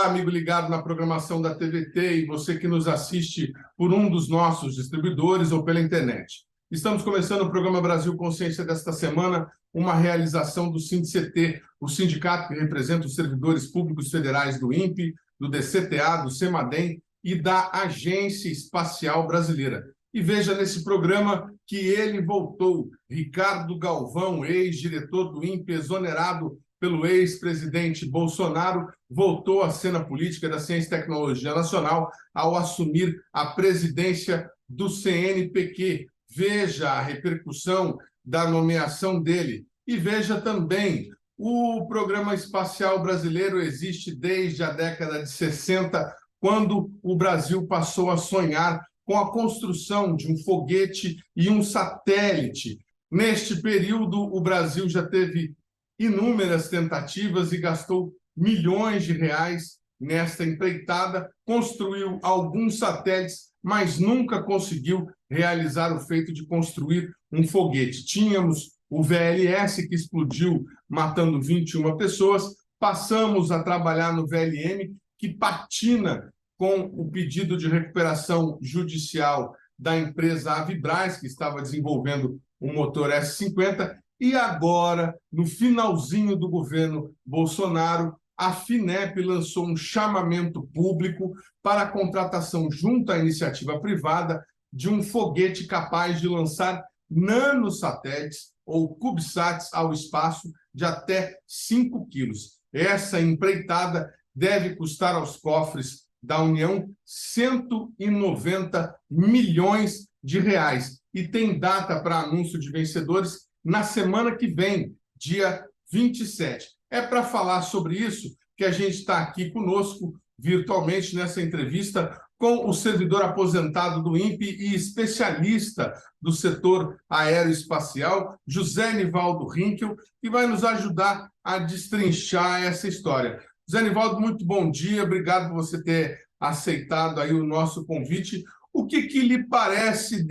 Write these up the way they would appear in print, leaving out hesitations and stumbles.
Olá, amigo ligado na programação da TVT e você que nos assiste por um dos nossos distribuidores ou pela internet. Estamos começando o programa Brasil Consciência desta semana, uma realização do SINDCT, o sindicato que representa os servidores públicos federais do INPE, do DCTA, do CEMADEM e da Agência Espacial Brasileira. E veja nesse programa que ele voltou, Ricardo Galvão, ex-diretor do INPE, exonerado pelo ex-presidente Bolsonaro, voltou à cena política da Ciência e Tecnologia Nacional ao assumir a presidência do CNPq. Veja a repercussão da nomeação dele e veja também o Programa Espacial Brasileiro existe desde a década de 60, quando o Brasil passou a sonhar com a construção de um foguete e um satélite. Neste período, o Brasil já teve inúmeras tentativas e gastou milhões de reais nesta empreitada, construiu alguns satélites, mas nunca conseguiu realizar o feito de construir um foguete. Tínhamos o VLS, que explodiu, matando 21 pessoas, passamos a trabalhar no VLM, que patina com o pedido de recuperação judicial da empresa Avibraz, que estava desenvolvendo o motor S-50, e agora, no finalzinho do governo Bolsonaro, a FINEP lançou um chamamento público para a contratação junto à iniciativa privada de um foguete capaz de lançar nanosatélites ou CubeSats ao espaço de até 5 quilos. Essa empreitada deve custar aos cofres da União 190 milhões de reais e tem data para anúncio de vencedores na semana que vem, dia 27. É para falar sobre isso que a gente está aqui conosco, virtualmente, nessa entrevista, com o servidor aposentado do INPE e especialista do setor aeroespacial, José Nivaldo Rinkel, que vai nos ajudar a destrinchar essa história. José Nivaldo, muito bom dia, obrigado por você ter aceitado aí o nosso convite. O que lhe parece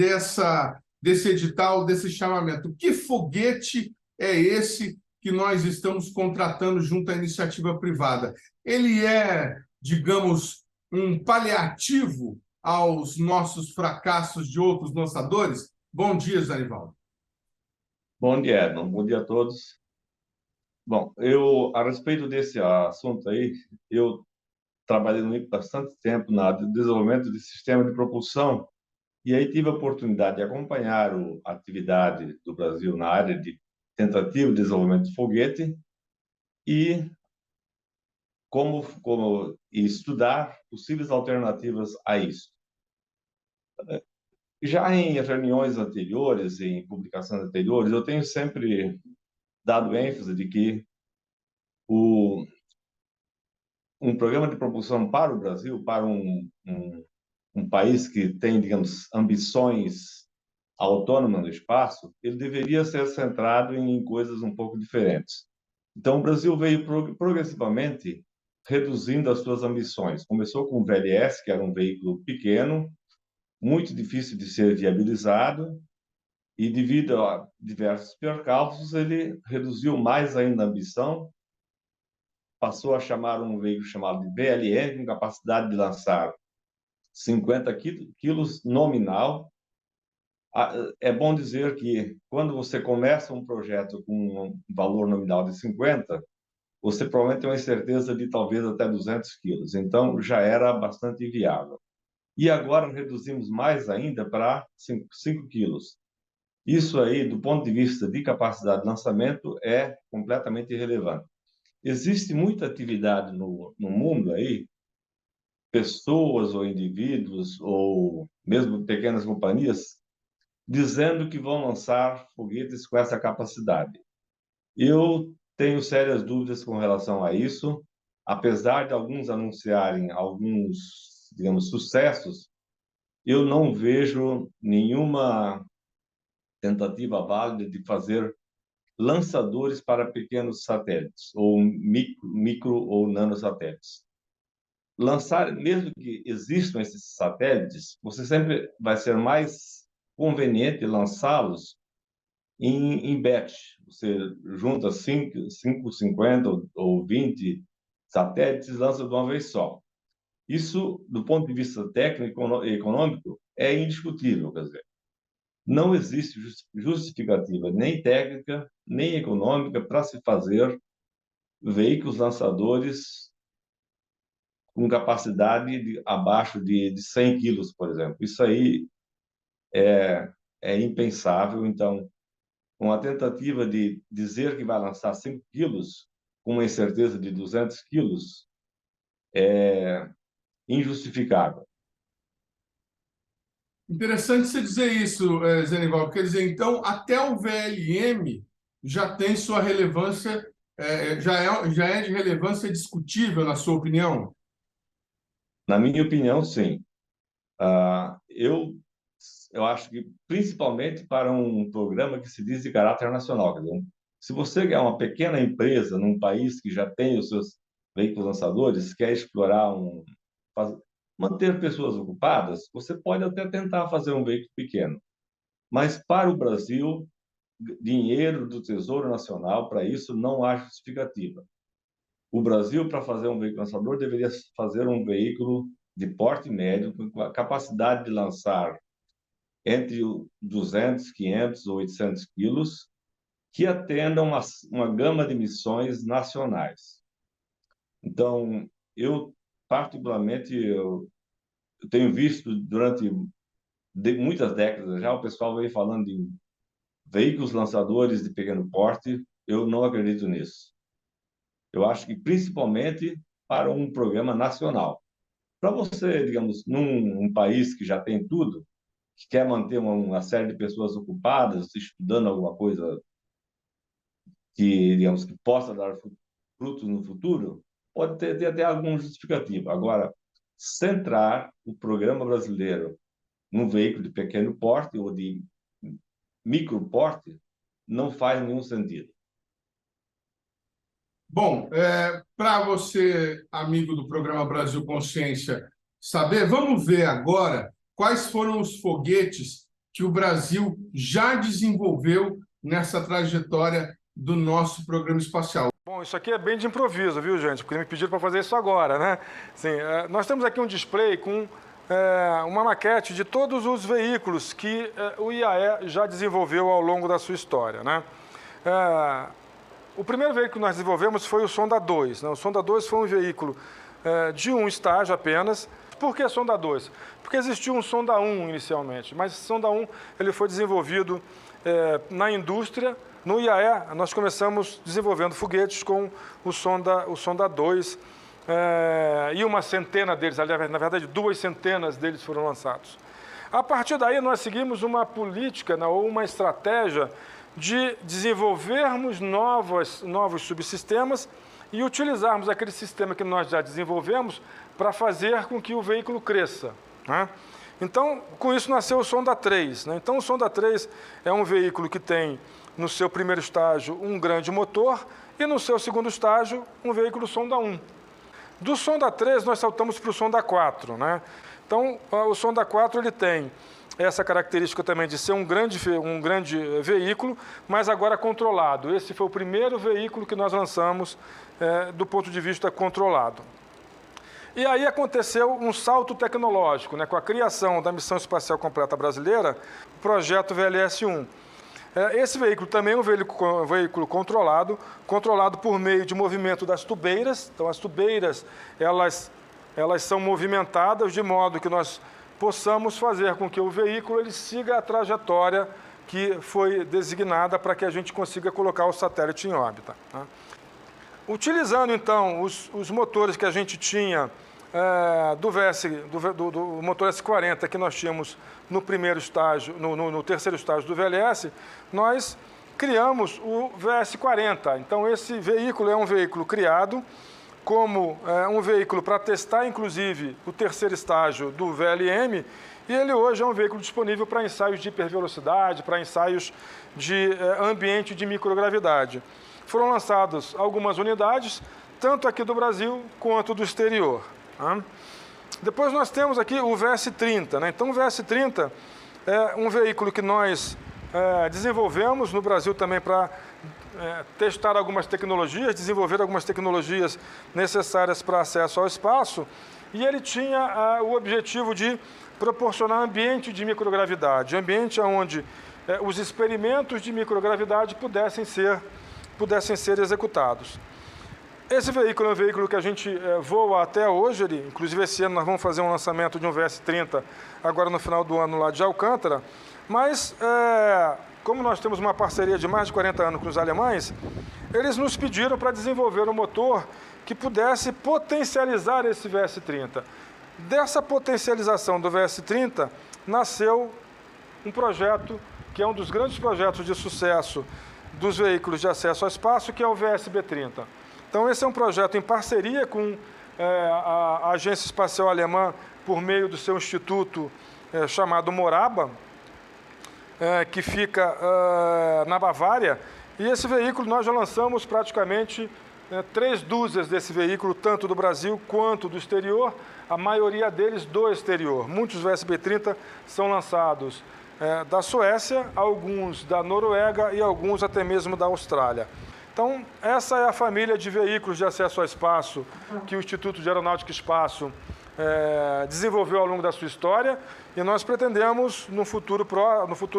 desse edital, desse chamamento? Que foguete é esse que nós estamos contratando junto à iniciativa privada? Ele é, digamos, um paliativo aos nossos fracassos de outros lançadores? Bom dia, Zé Nivaldo. Bom dia, Edson. Bom dia a todos. Bom, a respeito desse assunto aí, eu trabalhei no INPE bastante tempo no desenvolvimento de sistema de propulsão e aí tive a oportunidade de acompanhar a atividade do Brasil na área de tentativa de desenvolvimento de foguete e e estudar possíveis alternativas a isso. Já em reuniões anteriores, em publicações anteriores, eu tenho sempre dado ênfase de que um programa de propulsão para o Brasil, para um país que tem, digamos, ambições autônomas no espaço, ele deveria ser centrado em coisas um pouco diferentes. Então, o Brasil veio progressivamente reduzindo as suas ambições. Começou com o VLS, que era um veículo pequeno, muito difícil de ser viabilizado, e devido a diversos percalços, ele reduziu mais ainda a ambição, passou a chamar um veículo chamado de BLN, com capacidade de lançar 50 quilos nominal. É bom dizer que, quando você começa um projeto com um valor nominal de 50, você provavelmente tem uma incerteza de talvez até 200 quilos. Então, já era bastante viável. E agora reduzimos mais ainda para 5 quilos. Isso aí, do ponto de vista de capacidade de lançamento, é completamente irrelevante. Existe muita atividade no mundo aí, pessoas ou indivíduos, ou mesmo pequenas companhias, dizendo que vão lançar foguetes com essa capacidade. Eu tenho sérias dúvidas com relação a isso, apesar de alguns anunciarem alguns, digamos, sucessos, eu não vejo nenhuma tentativa válida de fazer lançadores para pequenos satélites, ou micro ou nanosatélites. Lançar, mesmo que existam esses satélites, você sempre vai ser mais conveniente lançá-los em batch. Você junta 5, 50 ou 20 satélites lança de uma vez só. Isso, do ponto de vista técnico e econômico, é indiscutível, quer dizer, não existe justificativa nem técnica, nem econômica para se fazer veículos lançadores com capacidade abaixo de 100 quilos, por exemplo. Isso aí é impensável. Então, uma tentativa de dizer que vai lançar 5 quilos com uma incerteza de 200 quilos é injustificável. Interessante você dizer isso, Zenival. Quer dizer, então, até o VLM já tem sua relevância, já é de relevância discutível, na sua opinião? Na minha opinião, sim. Eu acho que, principalmente para um programa que se diz de caráter nacional. Quer dizer, se você é uma pequena empresa num país que já tem os seus veículos lançadores, quer explorar manter pessoas ocupadas, você pode até tentar fazer um veículo pequeno. Mas para o Brasil, dinheiro do Tesouro Nacional, para isso não há justificativa. O Brasil, para fazer um veículo lançador, deveria fazer um veículo de porte médio, com a capacidade de lançar entre 200, 500 ou 800 quilos, que atenda uma gama de missões nacionais. Então, particularmente, eu tenho visto durante muitas décadas já, o pessoal vem falando de veículos lançadores de pequeno porte. Eu não acredito nisso. Eu acho que, principalmente, para um programa nacional. Para você, digamos, num país que já tem tudo, que quer manter uma série de pessoas ocupadas, estudando alguma coisa que, digamos, que possa dar frutos no futuro, pode ter até alguma justificativa. Agora, centrar o programa brasileiro num veículo de pequeno porte ou de micro porte não faz nenhum sentido. Bom, para você, amigo do programa Brasil Consciência, saber, vamos ver agora quais foram os foguetes que o Brasil já desenvolveu nessa trajetória do nosso programa espacial. Bom, isso aqui é bem de improviso, viu, gente? Porque me pediram para fazer isso agora, né? Sim, nós temos aqui um display com uma maquete de todos os veículos que o IAE já desenvolveu ao longo da sua história, né? O primeiro veículo que nós desenvolvemos foi o Sonda 2. Né? O Sonda 2 foi um veículo de um estágio apenas. Por que Sonda 2? Porque existia um Sonda 1 inicialmente, mas esse Sonda 1 ele foi desenvolvido na indústria. No IAE, nós começamos desenvolvendo foguetes com o Sonda 2 e uma centena deles, na verdade 2 centenas deles foram lançados. A partir daí, nós seguimos uma política ou uma estratégia de desenvolvermos novos subsistemas e utilizarmos aquele sistema que nós já desenvolvemos para fazer com que o veículo cresça, né? Então, com isso nasceu o Sonda 3. Né? Então, o Sonda 3 é um veículo que tem, no seu primeiro estágio, um grande motor e, no seu segundo estágio, um veículo Sonda 1. Do Sonda 3, nós saltamos para o Sonda 4. Né? Então, o Sonda 4 ele tem essa característica também de ser um grande veículo, mas agora controlado. Esse foi o primeiro veículo que nós lançamos do ponto de vista controlado. E aí aconteceu um salto tecnológico, né, com a criação da Missão Espacial Completa Brasileira, o projeto VLS-1. Esse veículo também é um veículo controlado por meio de movimento das tubeiras. Então, as tubeiras, elas são movimentadas de modo que nós possamos fazer com que o veículo ele siga a trajetória que foi designada para que a gente consiga colocar o satélite em órbita. Tá? Utilizando, então, os motores que a gente tinha do motor S40 que nós tínhamos no primeiro estágio, no terceiro estágio do VLS, nós criamos o VS40. Então, esse veículo é um veículo criado como um veículo para testar, inclusive, o terceiro estágio do VLM, e ele hoje é um veículo disponível para ensaios de hipervelocidade, para ensaios de ambiente de microgravidade. Foram lançadas algumas unidades, tanto aqui do Brasil quanto do exterior. Tá? Depois nós temos aqui o VS30. Né? Então, o VS30 é um veículo que nós desenvolvemos no Brasil também para testar algumas tecnologias, desenvolver algumas tecnologias necessárias para acesso ao espaço, e ele tinha o objetivo de proporcionar ambiente de microgravidade, ambiente onde os experimentos de microgravidade pudessem ser executados. Esse veículo é um veículo que a gente voa até hoje, inclusive esse ano nós vamos fazer um lançamento de um VS-30 agora no final do ano lá de Alcântara, mas como nós temos uma parceria de mais de 40 anos com os alemães, eles nos pediram para desenvolver um motor que pudesse potencializar esse VS-30. Dessa potencialização do VS-30 nasceu um projeto que é um dos grandes projetos de sucesso dos veículos de acesso ao espaço, que é o VSB-30. Então, esse é um projeto em parceria com a Agência Espacial Alemã, por meio do seu instituto chamado Moraba, que fica na Bavária. E esse veículo nós já lançamos praticamente 3 dúzias desse veículo, tanto do Brasil quanto do exterior, a maioria deles do exterior. Muitos VSB-30 são lançados da Suécia, alguns da Noruega e alguns até mesmo da Austrália. Então, essa é a família de veículos de acesso ao espaço que o Instituto de Aeronáutica e Espaço desenvolveu ao longo da sua história, e nós pretendemos, no futuro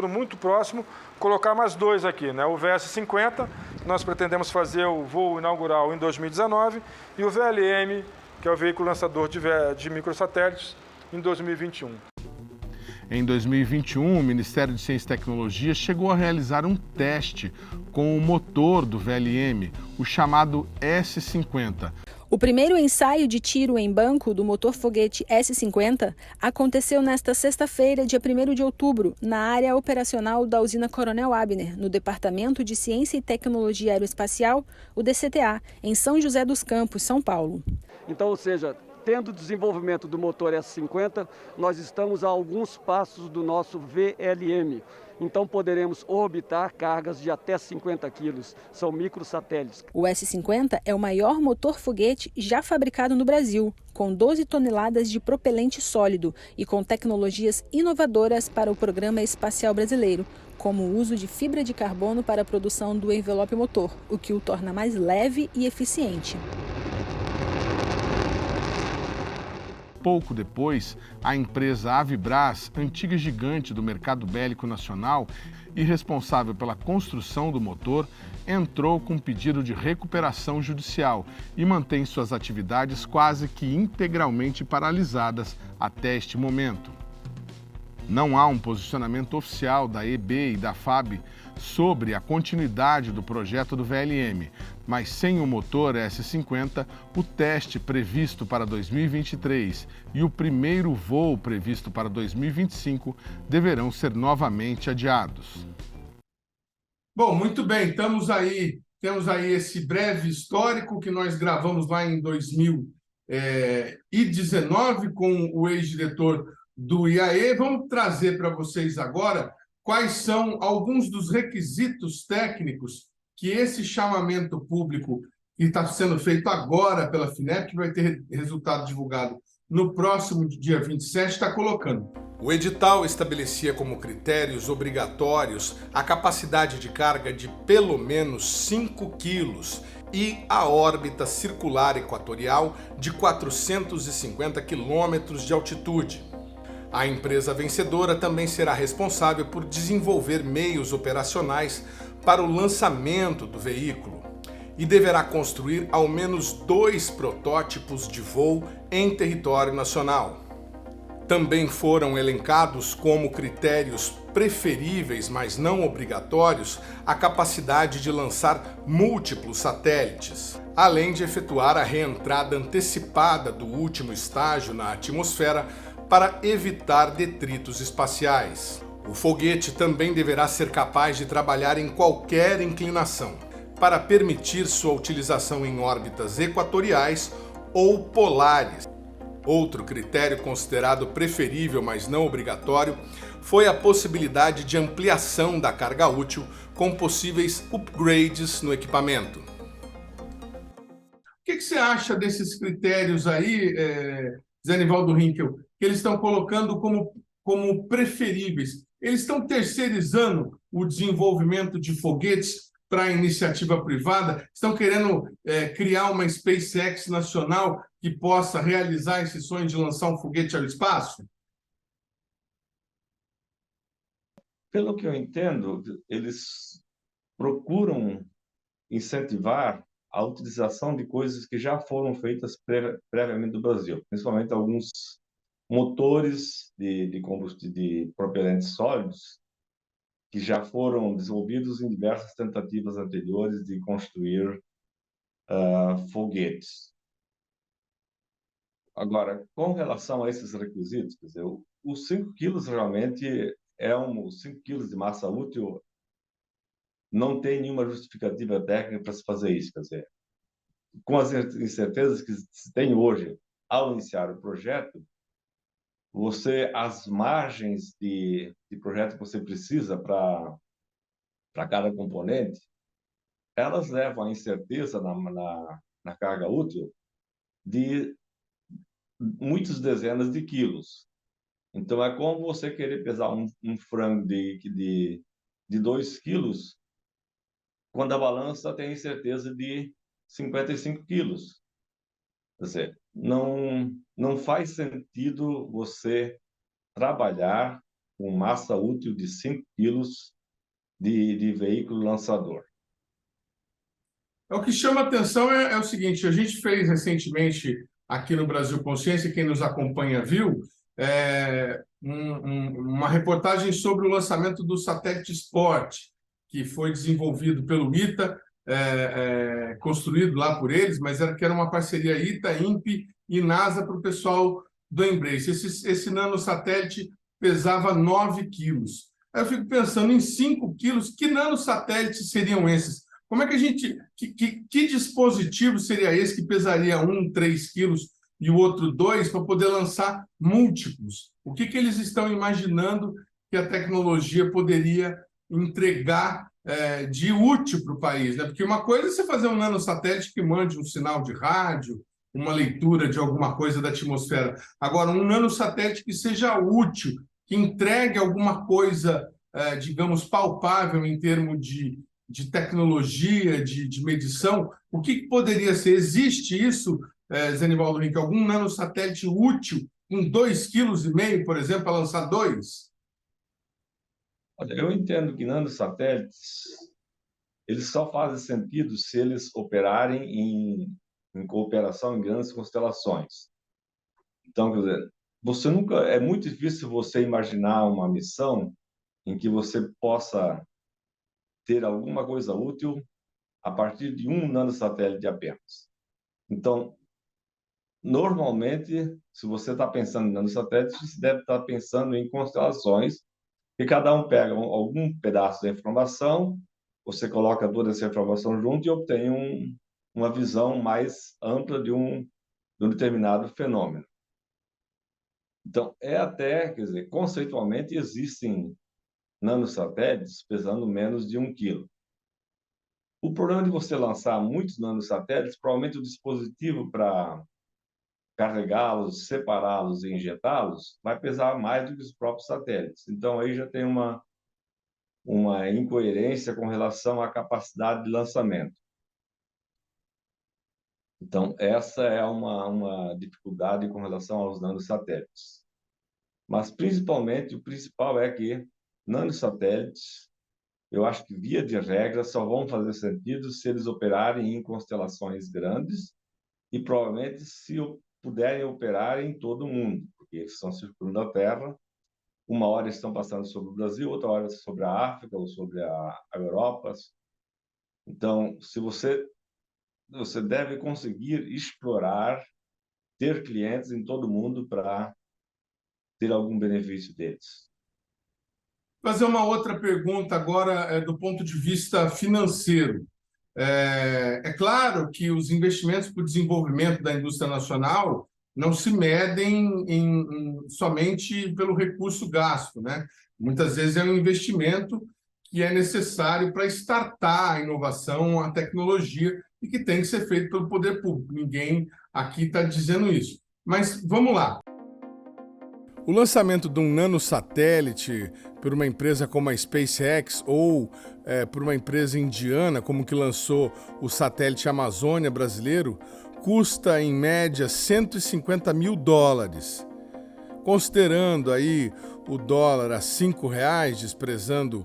muito próximo, colocar mais 2 aqui, né? O VS-50, nós pretendemos fazer o voo inaugural em 2019, e o VLM, que é o veículo lançador de microsatélites, em 2021. Em 2021, o Ministério de Ciência e Tecnologia chegou a realizar um teste com o motor do VLM, o chamado S-50. O primeiro ensaio de tiro em banco do motor foguete S-50 aconteceu nesta sexta-feira, dia 1º de outubro, na área operacional da usina Coronel Abner, no Departamento de Ciência e Tecnologia Aeroespacial, o DCTA, em São José dos Campos, São Paulo. Então, ou seja, tendo o desenvolvimento do motor S-50, nós estamos a alguns passos do nosso VLM. Então poderemos orbitar cargas de até 50 quilos, são microsatélites. O S-50 é o maior motor foguete já fabricado no Brasil, com 12 toneladas de propelente sólido e com tecnologias inovadoras para o Programa Espacial Brasileiro, como o uso de fibra de carbono para a produção do envelope motor, o que o torna mais leve e eficiente. Pouco depois, a empresa Avibras, antiga gigante do mercado bélico nacional e responsável pela construção do motor, entrou com pedido de recuperação judicial e mantém suas atividades quase que integralmente paralisadas até este momento. Não há um posicionamento oficial da EB e da FAB sobre a continuidade do projeto do VLM, mas sem o motor S-50, o teste previsto para 2023 e o primeiro voo previsto para 2025 deverão ser novamente adiados. Bom, muito bem, temos aí esse breve histórico que nós gravamos lá em 2019 com o ex-diretor do IAE. Vamos trazer para vocês agora quais são alguns dos requisitos técnicos que esse chamamento público que está sendo feito agora pela FINEP, que vai ter resultado divulgado no próximo dia 27, está colocando. O edital estabelecia como critérios obrigatórios a capacidade de carga de pelo menos 5 quilos e a órbita circular equatorial de 450 quilômetros de altitude. A empresa vencedora também será responsável por desenvolver meios operacionais para o lançamento do veículo e deverá construir ao menos 2 protótipos de voo em território nacional. Também foram elencados como critérios preferíveis, mas não obrigatórios, a capacidade de lançar múltiplos satélites, além de efetuar a reentrada antecipada do último estágio na atmosfera para evitar detritos espaciais. O foguete também deverá ser capaz de trabalhar em qualquer inclinação, para permitir sua utilização em órbitas equatoriais ou polares. Outro critério considerado preferível, mas não obrigatório, foi a possibilidade de ampliação da carga útil com possíveis upgrades no equipamento. O que você acha desses critérios aí, Zé Nivaldo Rinkel, que eles estão colocando como preferíveis? Eles estão terceirizando o desenvolvimento de foguetes para a iniciativa privada? Estão querendo criar uma SpaceX nacional que possa realizar esse sonho de lançar um foguete ao espaço? Pelo que eu entendo, eles procuram incentivar a utilização de coisas que já foram feitas previamente no Brasil, principalmente alguns motores de combustível de propelentes sólidos que já foram desenvolvidos em diversas tentativas anteriores de construir foguetes. Agora, com relação a esses requisitos, quer dizer, os 5 quilos realmente 5 quilos de massa útil não tem nenhuma justificativa técnica para se fazer isso. Quer dizer, com as incertezas que se tem hoje ao iniciar o projeto, as margens de projeto que você precisa para cada componente, elas levam à incerteza na carga útil de muitas dezenas de quilos. Então, é como você querer pesar um frango de 2 quilos, quando a balança tem certeza de 55 quilos. Quer dizer, não faz sentido você trabalhar com massa útil de 5 quilos de veículo lançador. O que chama atenção é o seguinte: a gente fez recentemente aqui no Brasil Consciência, quem nos acompanha viu, uma reportagem sobre o lançamento do satélite Sport, que foi desenvolvido pelo ITA, construído lá por eles, mas que era uma parceria ITA, INPE e NASA para o pessoal do Embrace. Esse nanosatélite pesava 9 quilos. Aí eu fico pensando em 5 quilos, que nanosatélites seriam esses? Como é que a gente... Que dispositivo seria esse que pesaria 3 quilos e o outro 2 para poder lançar múltiplos? O que eles estão imaginando que a tecnologia poderia entregar de útil para o país, né? Porque uma coisa é você fazer um nanosatélite que mande um sinal de rádio, uma leitura de alguma coisa da atmosfera. Agora, um nanosatélite que seja útil, que entregue alguma coisa, digamos, palpável em termos de tecnologia, de medição, o que poderia ser? Existe isso, Zenivaldo Rink, algum nanosatélite útil com 2,5 kg, por exemplo, para lançar 2? Olha, eu entendo que nanosatélites eles só fazem sentido se eles operarem em cooperação em grandes constelações. Então, quer dizer, é muito difícil você imaginar uma missão em que você possa ter alguma coisa útil a partir de um nanosatélite apenas. Então, normalmente, se você está pensando em nanosatélites, você deve estar pensando em constelações, que cada um pega algum pedaço da informação, você coloca toda essa informação junto e obtém uma visão mais ampla de um determinado fenômeno. Então, quer dizer, conceitualmente existem nanosatélites pesando menos de 1 quilo. O problema de você lançar muitos nanosatélites, provavelmente o dispositivo para carregá-los, separá-los e injetá-los vai pesar mais do que os próprios satélites. Então, aí já tem uma incoerência com relação à capacidade de lançamento. Então, essa é uma dificuldade com relação aos nanosatélites. Mas, principalmente, o principal é que nanosatélites, eu acho que, via de regra, só vão fazer sentido se eles operarem em constelações grandes e, provavelmente, se puderem operar em todo o mundo, porque eles estão circulando a Terra. Uma hora estão passando sobre o Brasil, outra hora sobre a África ou sobre a Europa. Então, você deve conseguir explorar, ter clientes em todo o mundo para ter algum benefício deles. Fazer uma outra pergunta agora do ponto de vista financeiro. É claro que os investimentos para o desenvolvimento da indústria nacional não se medem somente pelo recurso gasto, né? Muitas vezes é um investimento que é necessário para startar a inovação, a tecnologia, e que tem que ser feito pelo poder público. Ninguém aqui está dizendo isso. Mas vamos lá. O lançamento de um nanosatélite por uma empresa como a SpaceX ou por uma empresa indiana, como que lançou o satélite Amazônia brasileiro, custa em média $150 mil. Considerando aí o dólar a R$5, desprezando,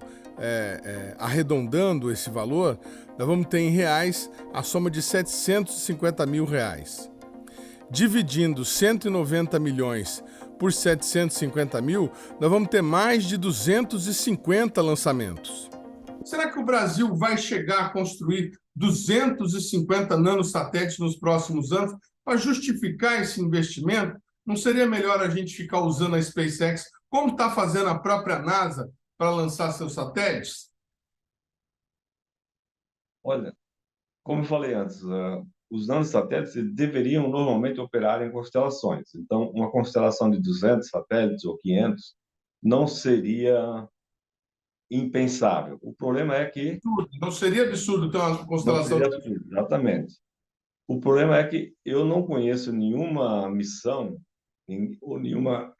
arredondando esse valor, nós vamos ter em reais a soma de R$750 mil. Dividindo 190 milhões por 750 mil, nós vamos ter mais de 250 lançamentos. Será que o Brasil vai chegar a construir 250 nanosatélites nos próximos anos para justificar esse investimento? Não seria melhor a gente ficar usando a SpaceX, como está fazendo a própria NASA, para lançar seus satélites? Olha, como eu falei antes, os nanosatélites deveriam normalmente operar em constelações. Então, uma constelação de 200 satélites ou 500 não seria impensável. O problema é que... Não seria absurdo ter uma Não constelação seria absurdo, exatamente. O problema é que eu não conheço nenhuma missão ou nenhuma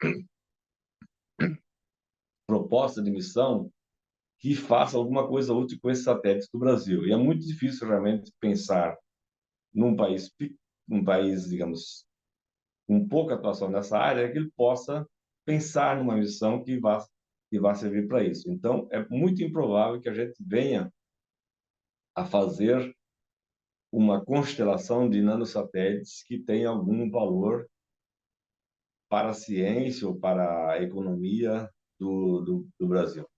proposta de missão que faça alguma coisa útil com esses satélites do Brasil. E é muito difícil realmente pensar num país, digamos, com pouca atuação nessa área, que ele possa pensar numa missão que vá servir para isso. Então, é muito improvável que a gente venha a fazer uma constelação de nanosatélites que tenha algum valor para a ciência ou para a economia do Brasil.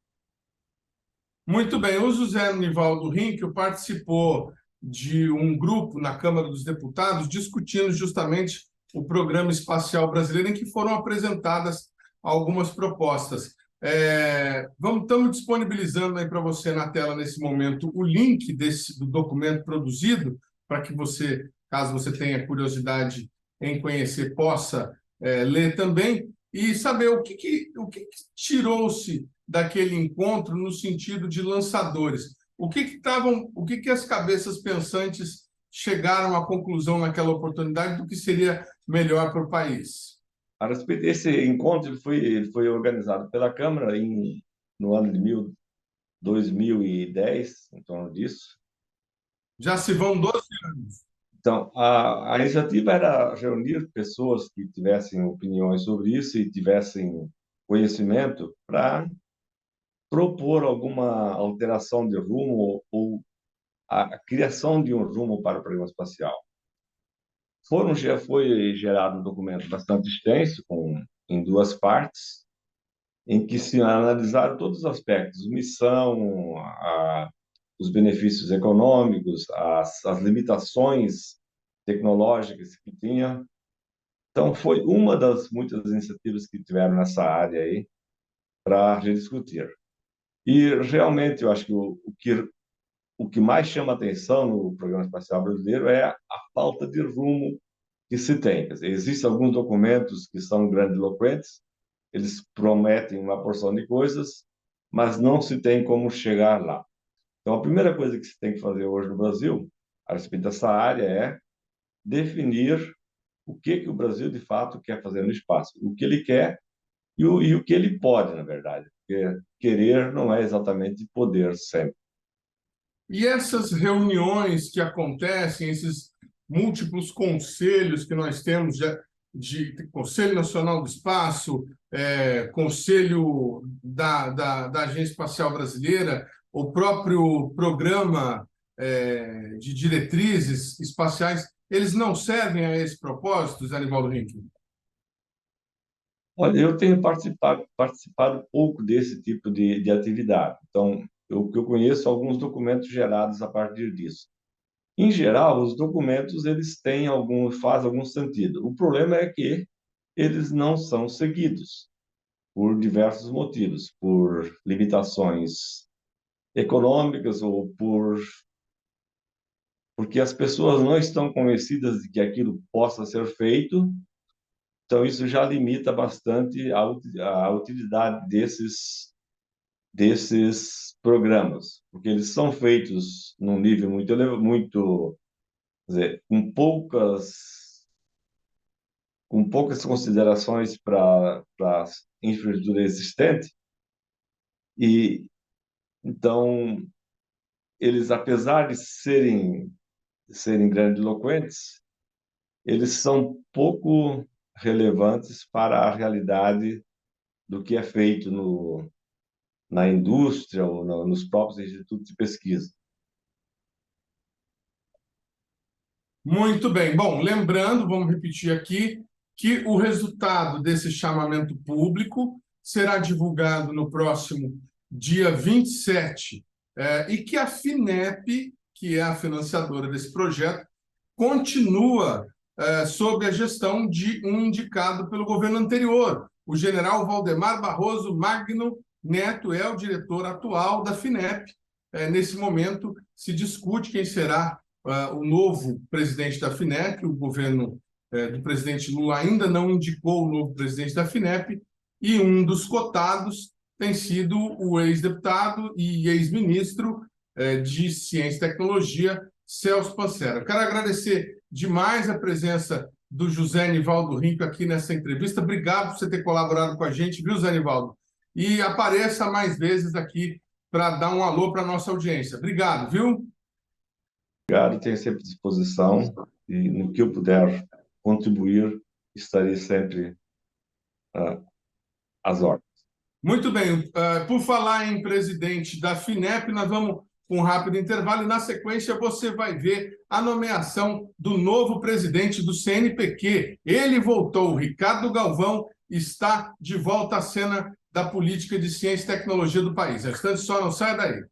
Muito bem, o José Nivaldo Rinck participou de um grupo na Câmara dos Deputados discutindo justamente o Programa Espacial Brasileiro, em que foram apresentadas algumas propostas. Estamos disponibilizando aí para você na tela nesse momento o link do documento produzido, para que você, caso você tenha curiosidade em conhecer, possa ler também e saber o que tirou-se daquele encontro no sentido de lançadores. O que as cabeças pensantes chegaram à conclusão naquela oportunidade do que seria melhor para o país? A respeito desse encontro, ele foi organizado pela Câmara no ano de 2010, em torno disso. Já se vão 12 anos. Então, a iniciativa era reunir pessoas que tivessem opiniões sobre isso e tivessem conhecimento para propor alguma alteração de rumo ou a criação de um rumo para o programa espacial. Foi gerado um documento bastante extenso, em duas partes, em que se analisaram todos os aspectos, missão, os benefícios econômicos, as limitações tecnológicas que tinha. Então, foi uma das muitas iniciativas que tiveram nessa área aí para discutir. E, realmente, eu acho que o que mais chama atenção no Programa Espacial Brasileiro é a falta de rumo que se tem. Quer dizer, existem alguns documentos que são grandiloquentes, eles prometem uma porção de coisas, mas não se tem como chegar lá. Então, a primeira coisa que se tem que fazer hoje no Brasil, a respeito dessa área, é definir o que o Brasil, de fato, quer fazer no espaço, o que ele quer e o que ele pode, na verdade. Porque querer não é exatamente poder sempre. E essas reuniões que acontecem, esses múltiplos conselhos que nós temos de Conselho Nacional do Espaço, Conselho da Agência Espacial Brasileira, o próprio programa de diretrizes espaciais, eles não servem a esse propósito, Zé Nivaldo Rinck? Olha, eu tenho participado pouco desse tipo de atividade. Então, eu conheço alguns documentos gerados a partir disso. Em geral, os documentos eles fazem algum sentido. O problema é que eles não são seguidos por diversos motivos, por limitações econômicas ou porque as pessoas não estão convencidas de que aquilo possa ser feito. Então, isso já limita bastante a utilidade desses programas, porque eles são feitos num nível muito, quer dizer, com com poucas considerações para a infraestrutura existente. E então eles, apesar de serem grandiloquentes, eles são pouco relevantes para a realidade do que é feito na indústria ou nos próprios institutos de pesquisa. Muito bem. Bom, lembrando, vamos repetir aqui, que o resultado desse chamamento público será divulgado no próximo dia 27, e que a FINEP, que é a financiadora desse projeto, continua sob a gestão de um indicado pelo governo anterior. O general Valdemar Barroso Magno Neto é o diretor atual da FINEP. Nesse momento, se discute quem será o novo presidente da FINEP. O governo do presidente Lula ainda não indicou o novo presidente da FINEP, e um dos cotados tem sido o ex-deputado e ex-ministro de Ciência e Tecnologia, Celso Pancera. Quero agradecer demais a presença do José Nivaldo Rinco aqui nessa entrevista. Obrigado por você ter colaborado com a gente, viu, Zé Nivaldo? E apareça mais vezes aqui para dar um alô para a nossa audiência. Obrigado, viu? Obrigado, tenho sempre disposição e no que eu puder contribuir, estarei sempre às ordens. Muito bem. Por falar em presidente da FINEP, nós vamos com um rápido intervalo e, na sequência, você vai ver a nomeação do novo presidente do CNPq. Ele voltou, Ricardo Galvão está de volta à cena da política de ciência e tecnologia do país. A instante só, não saia daí.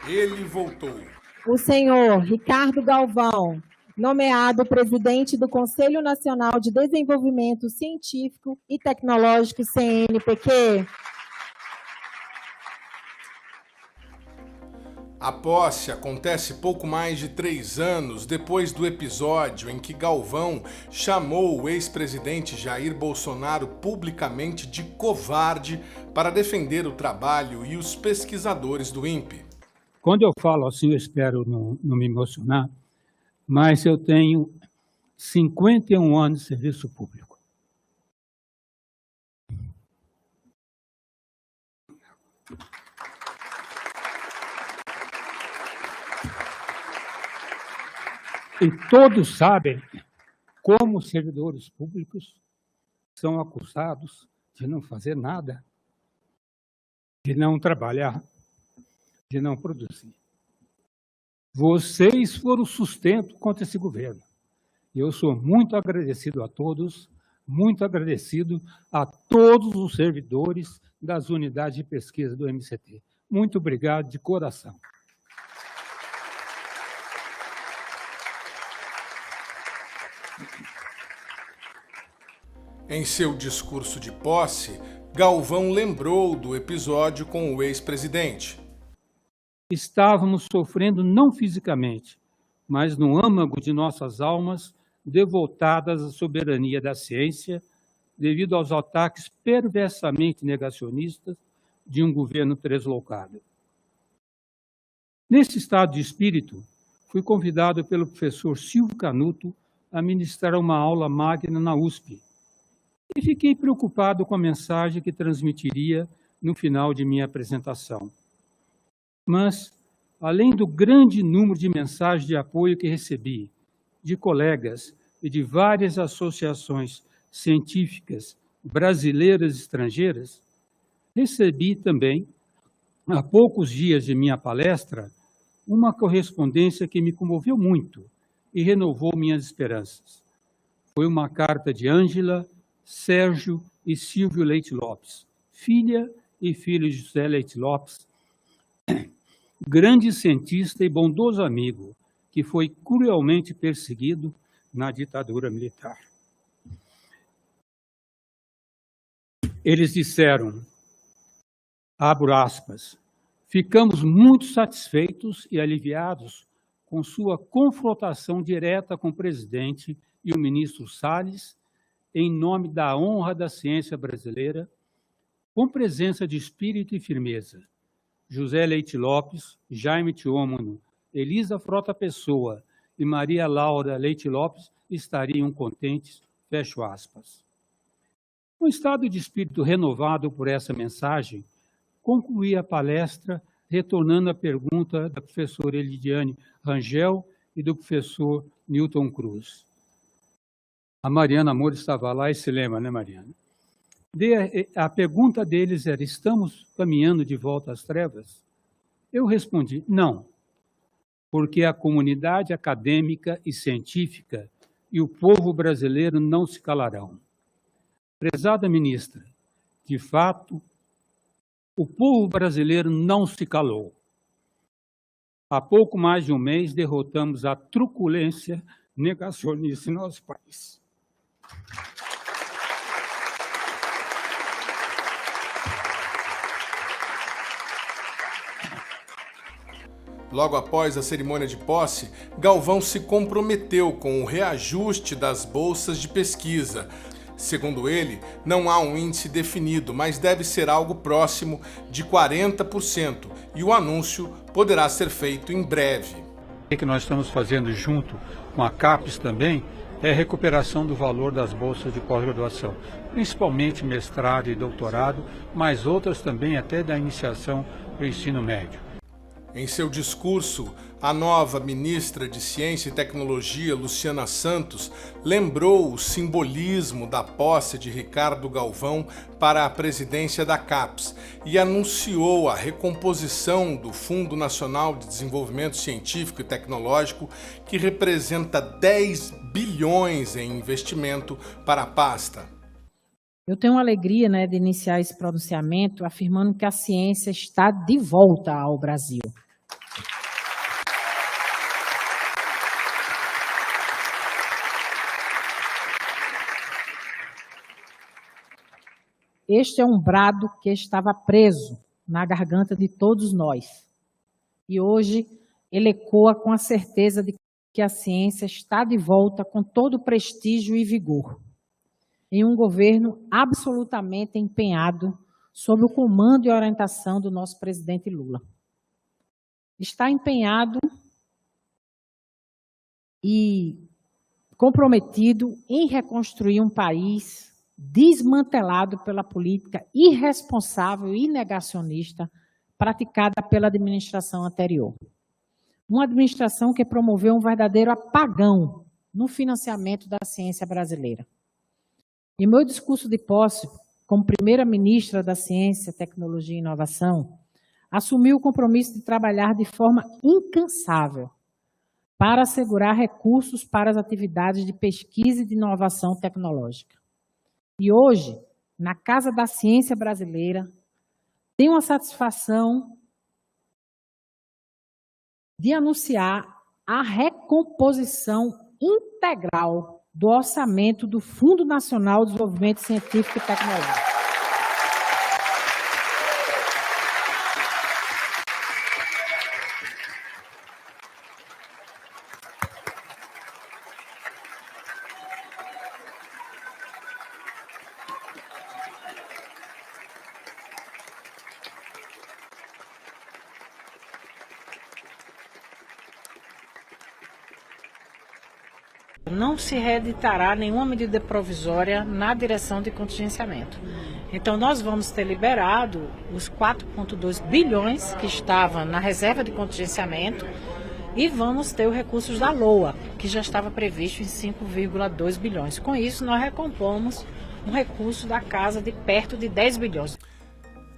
Ele voltou. O senhor Ricardo Galvão, nomeado presidente do Conselho Nacional de Desenvolvimento Científico e Tecnológico, CNPq. A posse acontece pouco mais de 3 anos depois do episódio em que Galvão chamou o ex-presidente Jair Bolsonaro publicamente de covarde para defender o trabalho e os pesquisadores do INPE. Quando eu falo assim, eu espero não me emocionar, mas eu tenho 51 anos de serviço público. E todos sabem como os servidores públicos são acusados de não fazer nada, de não trabalhar, de não produzir. Vocês foram o sustento contra esse governo. Eu sou muito agradecido a todos, muito agradecido a todos os servidores das unidades de pesquisa do MCT. Muito obrigado de coração. Em seu discurso de posse, Galvão lembrou do episódio com o ex-presidente. Estávamos sofrendo não fisicamente, mas no âmago de nossas almas devotadas à soberania da ciência, devido aos ataques perversamente negacionistas de um governo translocado. Nesse estado de espírito, fui convidado pelo professor Silvio Canuto a ministrar uma aula magna na USP, e fiquei preocupado com a mensagem que transmitiria no final de minha apresentação. Mas, além do grande número de mensagens de apoio que recebi de colegas e de várias associações científicas brasileiras e estrangeiras, recebi também, há poucos dias de minha palestra, uma correspondência que me comoveu muito e renovou minhas esperanças. Foi uma carta de Ângela, Sérgio e Silvio Leite Lopes, filha e filho de José Leite Lopes, grande cientista e bondoso amigo, que foi cruelmente perseguido na ditadura militar. Eles disseram, abro aspas, ficamos muito satisfeitos e aliviados com sua confrontação direta com o presidente e o ministro Salles, em nome da honra da ciência brasileira, com presença de espírito e firmeza. José Leite Lopes, Jaime Tiômono, Elisa Frota Pessoa e Maria Laura Leite Lopes estariam contentes, fecho aspas. Com estado de espírito renovado por essa mensagem, concluí a palestra retornando à pergunta da professora Elidiane Rangel e do professor Newton Cruz. A Mariana Moura estava lá e se lembra, né, Mariana? A pergunta deles era: estamos caminhando de volta às trevas? Eu respondi: não, porque a comunidade acadêmica e científica e o povo brasileiro não se calarão. Prezada ministra, de fato, o povo brasileiro não se calou. Há pouco mais de um mês, derrotamos a truculência negacionista em nosso país. Logo após a cerimônia de posse, Galvão se comprometeu com o reajuste das bolsas de pesquisa. Segundo ele, não há um índice definido, mas deve ser algo próximo de 40%, e o anúncio poderá ser feito em breve. O que nós estamos fazendo junto com a CAPES também é a recuperação do valor das bolsas de pós-graduação, principalmente mestrado e doutorado, mas outras também até da iniciação do ensino médio. Em seu discurso, a nova ministra de Ciência e Tecnologia, Luciana Santos, lembrou o simbolismo da posse de Ricardo Galvão para a presidência da CAPES e anunciou a recomposição do Fundo Nacional de Desenvolvimento Científico e Tecnológico, que representa 10 bilhões em investimento para a pasta. Eu tenho a alegria, de iniciar esse pronunciamento afirmando que a ciência está de volta ao Brasil. Este é um brado que estava preso na garganta de todos nós. E hoje ele ecoa com a certeza de que a ciência está de volta com todo o prestígio e vigor, em um governo absolutamente empenhado sob o comando e orientação do nosso presidente Lula. Está empenhado e comprometido em reconstruir um país desmantelado pela política irresponsável e negacionista praticada pela administração anterior. Uma administração que promoveu um verdadeiro apagão no financiamento da ciência brasileira. Em meu discurso de posse, como primeira-ministra da Ciência, Tecnologia e Inovação, assumi o compromisso de trabalhar de forma incansável para assegurar recursos para as atividades de pesquisa e de inovação tecnológica. E hoje, na Casa da Ciência Brasileira, tenho a satisfação de anunciar a recomposição integral do orçamento do Fundo Nacional de Desenvolvimento Científico e Tecnológico. Não se reeditará nenhuma medida provisória na direção de contingenciamento. Então, nós vamos ter liberado os 4,2 bilhões que estavam na reserva de contingenciamento e vamos ter os recursos da LOA, que já estava previsto em 5,2 bilhões. Com isso, nós recompomos um recurso da casa de perto de 10 bilhões.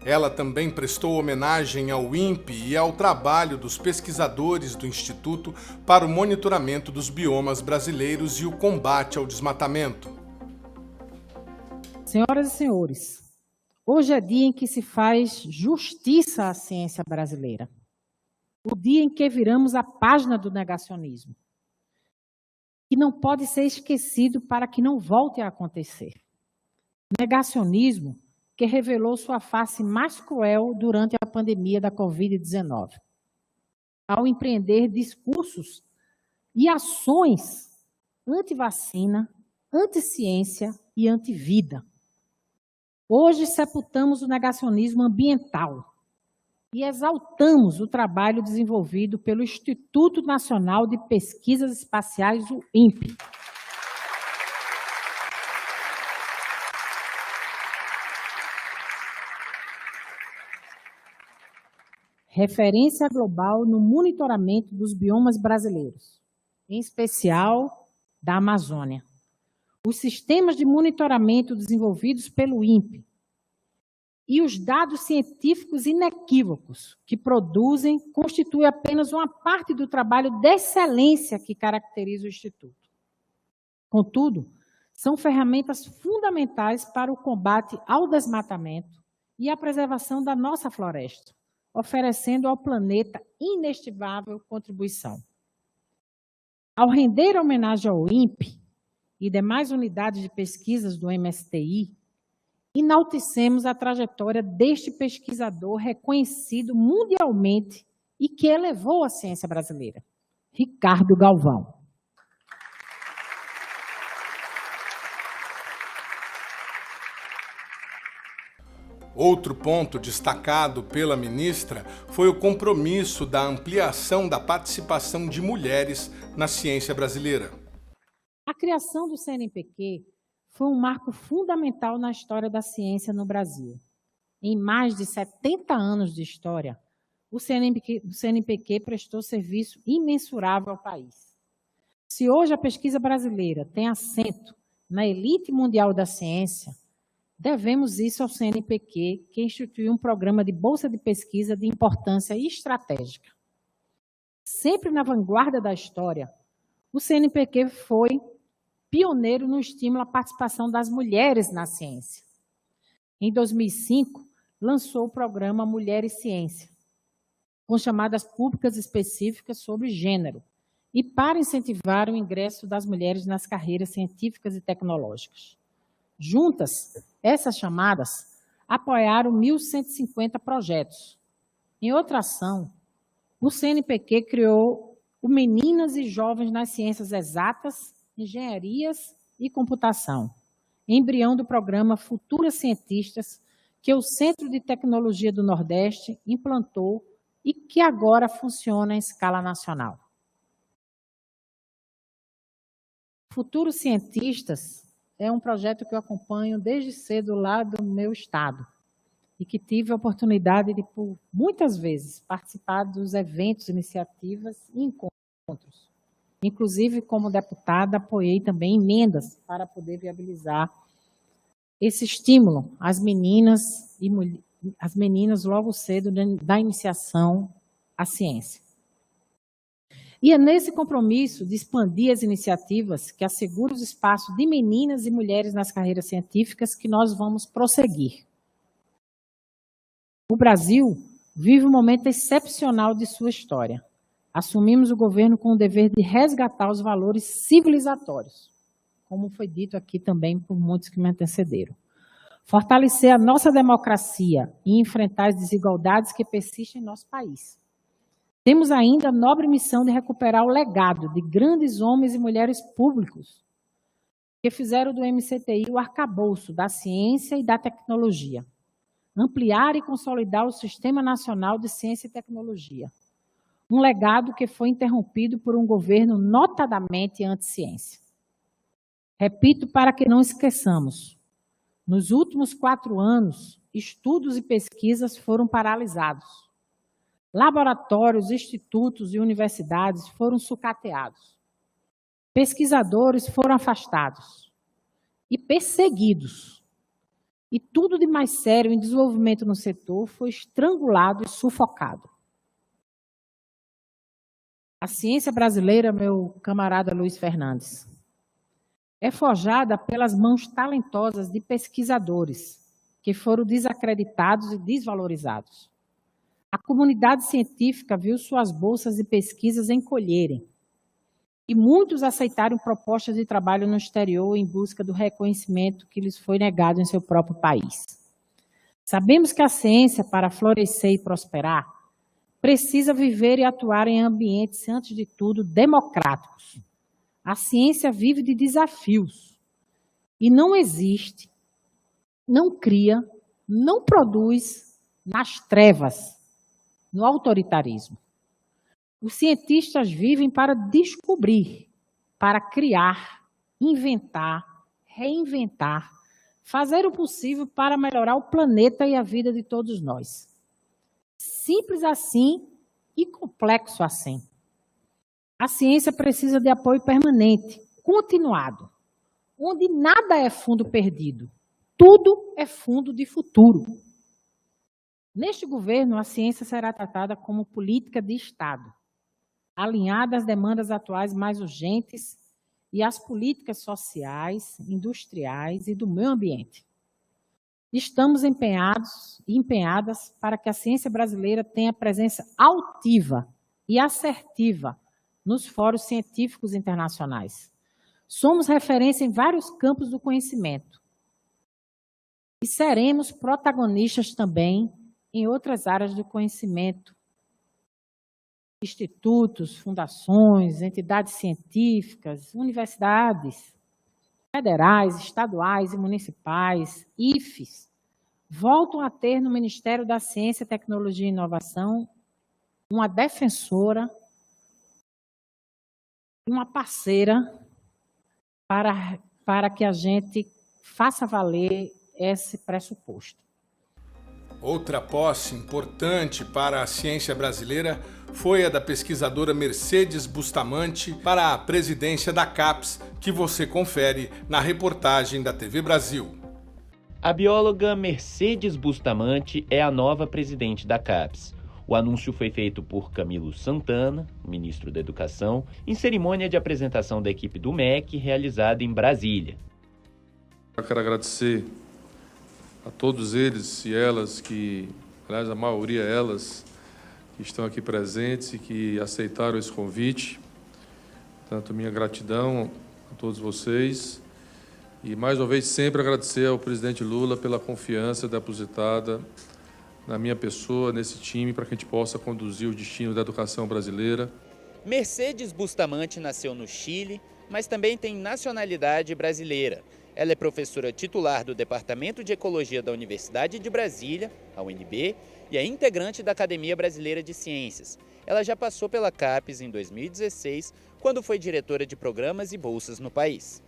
Ela também prestou homenagem ao INPE e ao trabalho dos pesquisadores do Instituto para o monitoramento dos biomas brasileiros e o combate ao desmatamento. Senhoras e senhores, hoje é dia em que se faz justiça à ciência brasileira. O dia em que viramos a página do negacionismo, que não pode ser esquecido para que não volte a acontecer. Negacionismo que revelou sua face mais cruel durante a pandemia da Covid-19, ao empreender discursos e ações anti-vacina, anti-ciência e anti-vida. Hoje sepultamos o negacionismo ambiental e exaltamos o trabalho desenvolvido pelo Instituto Nacional de Pesquisas Espaciais, o INPE. Referência global no monitoramento dos biomas brasileiros, em especial da Amazônia. Os sistemas de monitoramento desenvolvidos pelo INPE e os dados científicos inequívocos que produzem constituem apenas uma parte do trabalho de excelência que caracteriza o Instituto. Contudo, são ferramentas fundamentais para o combate ao desmatamento e a preservação da nossa floresta, oferecendo ao planeta inestimável contribuição. Ao render homenagem ao INPE e demais unidades de pesquisas do MSTI, enaltecemos a trajetória deste pesquisador reconhecido mundialmente e que elevou a ciência brasileira, Ricardo Galvão. Outro ponto destacado pela ministra foi o compromisso da ampliação da participação de mulheres na ciência brasileira. A criação do CNPq foi um marco fundamental na história da ciência no Brasil. Em mais de 70 anos de história, o CNPq prestou serviço imensurável ao país. Se hoje a pesquisa brasileira tem assento na elite mundial da ciência, devemos isso ao CNPq, que instituiu um programa de bolsa de pesquisa de importância estratégica. Sempre na vanguarda da história, o CNPq foi pioneiro no estímulo à participação das mulheres na ciência. Em 2005, lançou o programa Mulher e Ciência, com chamadas públicas específicas sobre gênero, e para incentivar o ingresso das mulheres nas carreiras científicas e tecnológicas. Juntas, essas chamadas apoiaram 1.150 projetos. Em outra ação, o CNPq criou o Meninas e Jovens nas Ciências Exatas, Engenharias e Computação, embrião do programa Futuras Cientistas, que o Centro de Tecnologia do Nordeste implantou e que agora funciona em escala nacional. Futuros Cientistas é um projeto que eu acompanho desde cedo lá do meu estado e que tive a oportunidade de, por muitas vezes, participar dos eventos, iniciativas e encontros. Inclusive, como deputada, apoiei também emendas para poder viabilizar esse estímulo às meninas logo cedo da iniciação à ciência. E é nesse compromisso de expandir as iniciativas que assegura os espaços de meninas e mulheres nas carreiras científicas que nós vamos prosseguir. O Brasil vive um momento excepcional de sua história. Assumimos o governo com o dever de resgatar os valores civilizatórios, como foi dito aqui também por muitos que me antecederam. Fortalecer a nossa democracia e enfrentar as desigualdades que persistem em nosso país. Temos ainda a nobre missão de recuperar o legado de grandes homens e mulheres públicos que fizeram do MCTI o arcabouço da ciência e da tecnologia. Ampliar e consolidar o Sistema Nacional de Ciência e Tecnologia. Um legado que foi interrompido por um governo notadamente anti-ciência. Repito para que não esqueçamos, nos últimos 4 anos, estudos e pesquisas foram paralisados. Laboratórios, institutos e universidades foram sucateados. Pesquisadores foram afastados e perseguidos. E tudo de mais sério em desenvolvimento no setor foi estrangulado e sufocado. A ciência brasileira, meu camarada Luiz Fernandes, é forjada pelas mãos talentosas de pesquisadores que foram desacreditados e desvalorizados. A comunidade científica viu suas bolsas de pesquisas encolherem e muitos aceitaram propostas de trabalho no exterior em busca do reconhecimento que lhes foi negado em seu próprio país. Sabemos que a ciência, para florescer e prosperar, precisa viver e atuar em ambientes, antes de tudo, democráticos. A ciência vive de desafios e não existe não cria, não produz nas trevas, no autoritarismo. Os cientistas vivem para descobrir, para criar, inventar, reinventar, fazer o possível para melhorar o planeta e a vida de todos nós. Simples assim e complexo assim. A ciência precisa de apoio permanente, continuado, onde nada é fundo perdido, tudo é fundo de futuro. Neste governo, a ciência será tratada como política de Estado, alinhada às demandas atuais mais urgentes e às políticas sociais, industriais e do meio ambiente. Estamos empenhados e empenhadas para que a ciência brasileira tenha presença altiva e assertiva nos fóruns científicos internacionais. Somos referência em vários campos do conhecimento e seremos protagonistas também em outras áreas do conhecimento, institutos, fundações, entidades científicas, universidades federais, estaduais e municipais, IFES, voltam a ter no Ministério da Ciência, Tecnologia e Inovação uma defensora, uma parceira para que a gente faça valer esse pressuposto. Outra posse importante para a ciência brasileira foi a da pesquisadora Mercedes Bustamante para a presidência da CAPES, que você confere na reportagem da TV Brasil. A bióloga Mercedes Bustamante é a nova presidente da CAPES. O anúncio foi feito por Camilo Santana, ministro da Educação, em cerimônia de apresentação da equipe do MEC, realizada em Brasília. Eu quero agradecer a todos eles e elas, aliás, a maioria elas, que estão aqui presentes e que aceitaram esse convite. Tanto minha gratidão a todos vocês. E, mais uma vez, sempre agradecer ao presidente Lula pela confiança depositada na minha pessoa, nesse time, para que a gente possa conduzir o destino da educação brasileira. Mercedes Bustamante nasceu no Chile, mas também tem nacionalidade brasileira. Ela é professora titular do Departamento de Ecologia da Universidade de Brasília, a UNB, e é integrante da Academia Brasileira de Ciências. Ela já passou pela CAPES em 2016, quando foi diretora de programas e bolsas no país.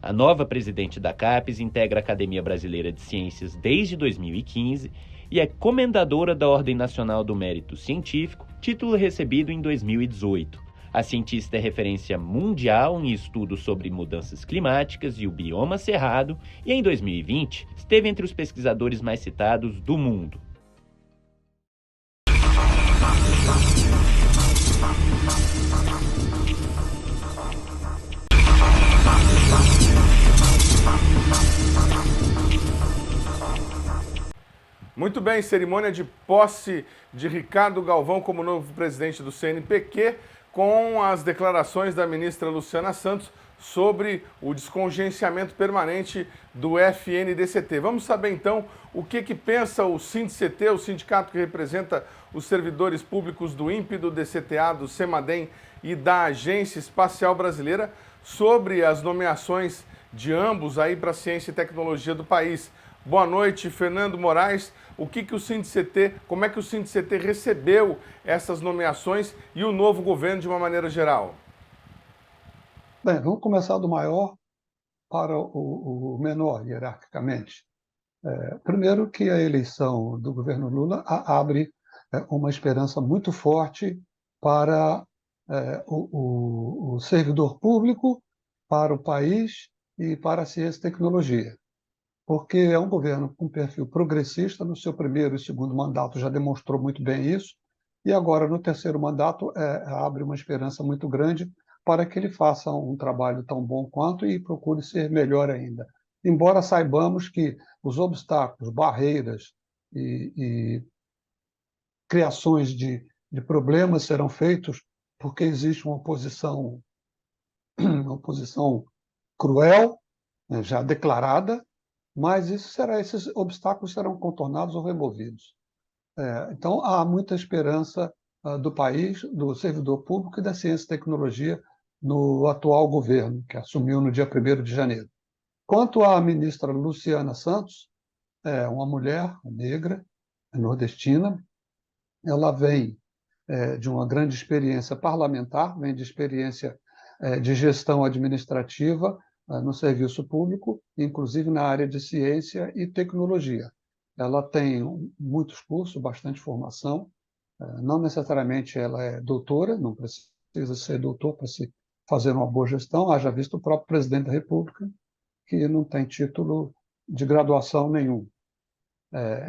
A nova presidente da CAPES integra a Academia Brasileira de Ciências desde 2015 e é comendadora da Ordem Nacional do Mérito Científico, título recebido em 2018. A cientista é referência mundial em estudos sobre mudanças climáticas e o bioma cerrado e, em 2020, esteve entre os pesquisadores mais citados do mundo. Muito bem, cerimônia de posse de Ricardo Galvão como novo presidente do CNPq, com as declarações da ministra Luciana Santos sobre o descongenciamento permanente do FNDCT. Vamos saber, então, o que pensa o SINDCT, o sindicato que representa os servidores públicos do INPE, do DCTA, do CEMADEM e da Agência Espacial Brasileira, sobre as nomeações de ambos aí para a ciência e tecnologia do país. Boa noite, Fernando Moraes. Como é que o SINDCT recebeu essas nomeações e o novo governo de uma maneira geral? Bem, vamos começar do maior para o menor, hierarquicamente. Primeiro que a eleição do governo Lula abre uma esperança muito forte para o servidor público, para o país e para a ciência e tecnologia. Porque é um governo com perfil progressista, no seu primeiro e segundo mandato já demonstrou muito bem isso, e agora no terceiro mandato abre uma esperança muito grande para que ele faça um trabalho tão bom quanto e procure ser melhor ainda. Embora saibamos que os obstáculos, barreiras e criações de problemas serão feitos porque existe uma oposição cruel, já declarada, mas esses obstáculos serão contornados ou removidos. Então, há muita esperança do país, do servidor público e da ciência e tecnologia no atual governo, que assumiu no dia 1º de janeiro. Quanto à ministra Luciana Santos, é uma mulher negra, nordestina, ela vem de uma grande experiência parlamentar, vem de experiência de gestão administrativa no serviço público, inclusive na área de ciência e tecnologia. Ela tem muitos cursos, bastante formação, não necessariamente ela é doutora, não precisa ser doutor para se fazer uma boa gestão, haja visto o próprio presidente da República, que não tem título de graduação nenhum.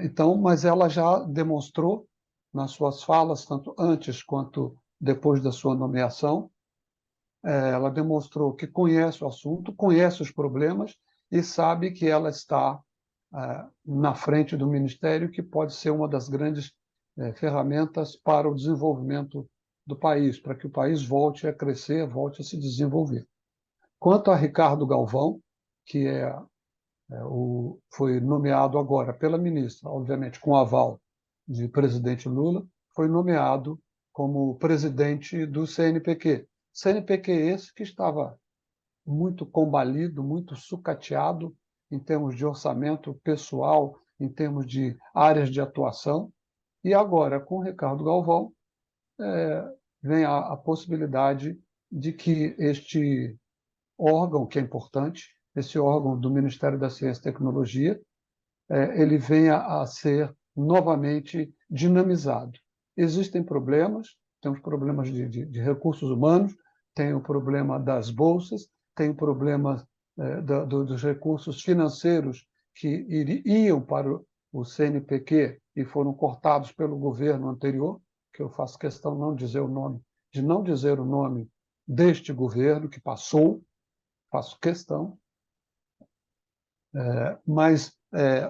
Então, mas ela já demonstrou nas suas falas, tanto antes quanto depois da sua nomeação, ela demonstrou que conhece o assunto, conhece os problemas e sabe que ela está na frente do Ministério, que pode ser uma das grandes ferramentas para o desenvolvimento do país, para que o país volte a crescer, volte a se desenvolver. Quanto a Ricardo Galvão, que foi nomeado agora pela ministra, obviamente com aval de presidente Lula, foi nomeado como presidente do CNPq. CNPq esse que estava muito combalido, muito sucateado em termos de orçamento pessoal, em termos de áreas de atuação. E agora, com o Ricardo Galvão, vem a possibilidade de que este órgão, que é importante, esse órgão do Ministério da Ciência e Tecnologia, ele venha a ser novamente dinamizado. Existem problemas, temos problemas de recursos humanos, tem o problema das bolsas, tem o problema dos recursos financeiros que iam para o CNPq e foram cortados pelo governo anterior, que eu faço questão de não dizer o nome deste governo que passou, faço questão, mas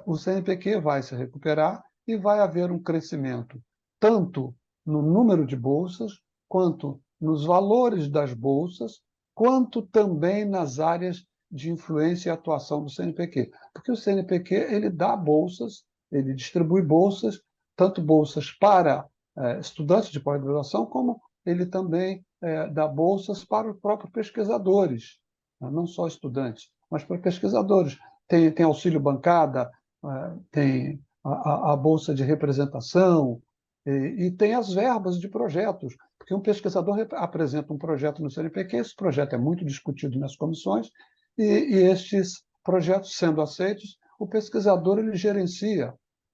o CNPq vai se recuperar e vai haver um crescimento tanto no número de bolsas, quanto nos valores das bolsas, quanto também nas áreas de influência e atuação do CNPq. Porque o CNPq ele dá bolsas, ele distribui bolsas, tanto bolsas para estudantes de pós-graduação, como ele também dá bolsas para os próprios pesquisadores, não só estudantes, mas para pesquisadores. Tem auxílio bancada, tem a bolsa de representação e tem as verbas de projetos, porque um pesquisador apresenta um projeto no CNPq, esse projeto é muito discutido nas comissões e estes projetos sendo aceitos, o pesquisador ele gerencia